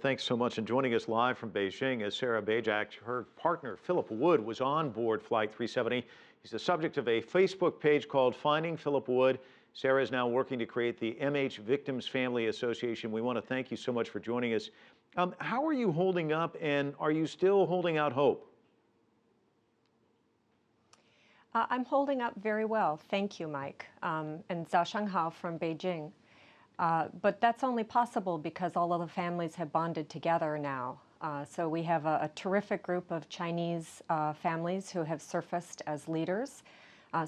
Thanks so much. And joining us live from Beijing is Sarah Bajak. Her partner, Philip Wood, was on board Flight 370. He's the subject of a Facebook page called Finding Philip Wood. Sarah is now working to create the MH Victims Family Association. We want to thank you so much for joining us. How are you holding up, and are you still holding out hope? I'm holding up very well. Thank you, Mike. And Zhao Shanghao from Beijing. But that's only possible because all of the families have bonded together now. So we have a terrific group of Chinese families who have surfaced as leaders.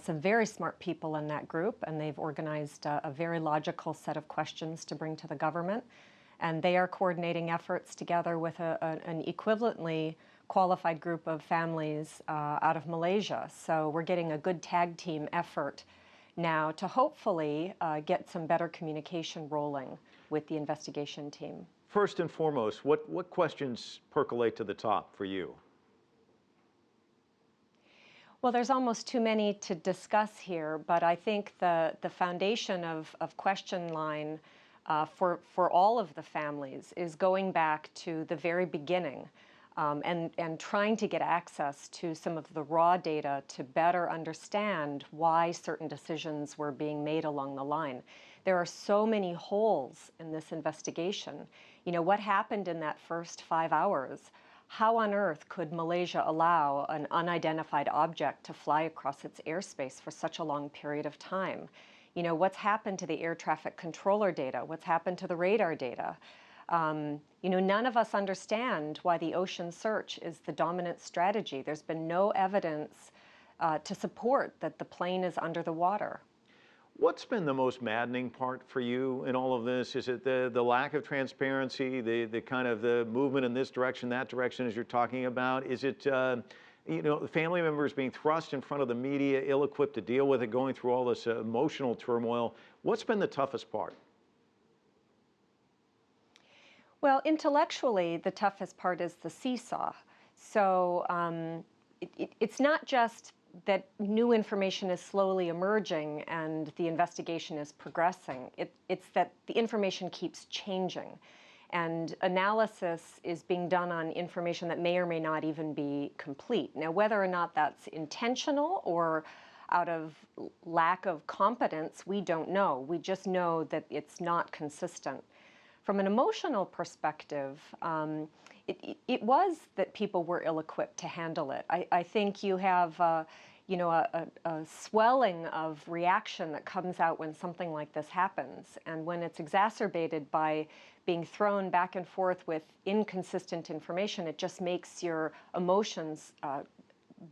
Some very smart people in that group, and they've organized a very logical set of questions to bring to the government. And they are coordinating efforts together with an equivalently qualified group of families out of Malaysia. So we're getting a good tag team effort now to hopefully get some better communication rolling with the investigation team. First and foremost, what questions percolate to the top for you? Well, there's almost too many to discuss here, but I think the foundation of question line for all of the families is going back to the very beginning. And trying to get access to some of the raw data to better understand why certain decisions were being made along the line. There are so many holes in this investigation. You know, what happened in that first 5 hours? How on earth could Malaysia allow an unidentified object to fly across its airspace for such a long period of time? You know, what's happened to the air traffic controller data? What's happened to the radar data? You know, none of us understand why the ocean search is the dominant strategy. There's been no evidence to support that the plane is under the water. What's been the most maddening part for you in all of this? Is it the lack of transparency, the kind of the movement in this direction, that direction as you're talking about? Is it, you know, the family members being thrust in front of the media, ill-equipped to deal with it, going through all this emotional turmoil? What's been the toughest part? Well, intellectually, the toughest part is the seesaw. So it's not just that new information is slowly emerging and the investigation is progressing. It's that the information keeps changing. And analysis is being done on information that may or may not even be complete. Now, whether or not that's intentional or out of lack of competence, we don't know. We just know that it's not consistent. From an emotional perspective, it was that people were ill-equipped to handle it. I think you have, you know, a swelling of reaction that comes out when something like this happens. And when it's exacerbated by being thrown back and forth with inconsistent information, it just makes your emotions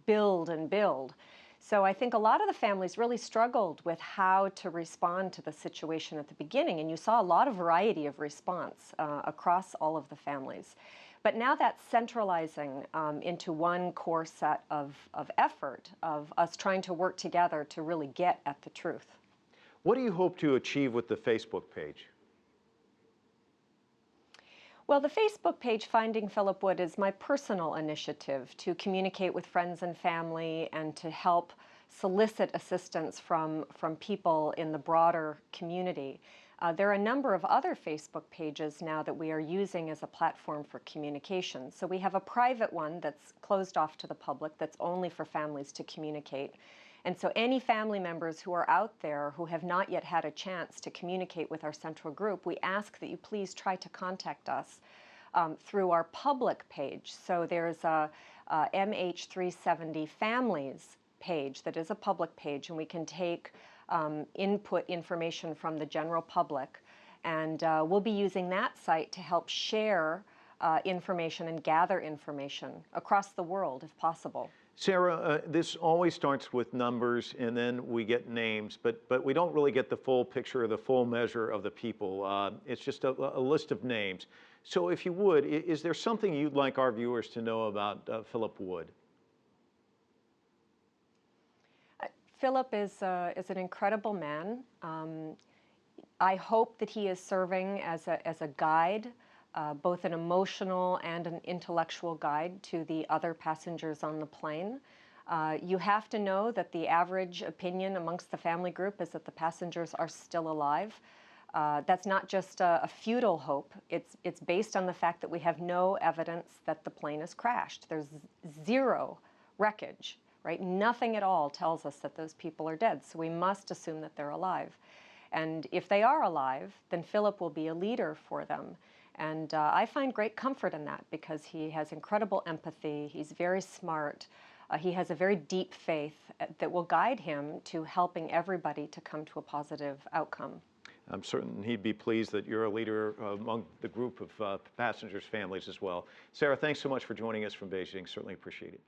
build and build. So I think a lot of the families really struggled with how to respond to the situation at the beginning, and you saw a lot of variety of response across all of the families. But now that's centralizing into one core set of effort of us trying to work together to really get at the truth. What do you hope to achieve with the Facebook page? Well, the Facebook page, Finding Philip Wood, is my personal initiative to communicate with friends and family and to help solicit assistance from people in the broader community. There are a number of other Facebook pages now that we are using as a platform for communication. So we have a private one that's closed off to the public that's only for families to communicate. And so any family members who are out there who have not yet had a chance to communicate with our central group, we ask that you please try to contact us through our public page. So there's a MH370 families page that is a public page, and we can take input information from the general public. And we'll be using that site to help share information and gather information across the world if possible. Sarah, this always starts with numbers and then we get names, but we don't really get the full picture or the full measure of the people. It's just a list of names. So if you would, is there something you'd like our viewers to know about Philip Wood? Philip is an incredible man. I hope that he is serving as a guide, both an emotional and an intellectual guide to the other passengers on the plane. You have to know that the average opinion amongst the family group is that the passengers are still alive. That's not just a futile hope. It's based on the fact that we have no evidence that the plane has crashed. There's zero wreckage, right? Nothing at all tells us that those people are dead, so we must assume that they're alive. And if they are alive, then Philip will be a leader for them. And I find great comfort in that because he has incredible empathy, he's very smart, he has a very deep faith that will guide him to helping everybody to come to a positive outcome. I'm certain he'd be pleased that you're a leader among the group of passengers' families as well. Sarah, thanks so much for joining us from Beijing. Certainly appreciate it.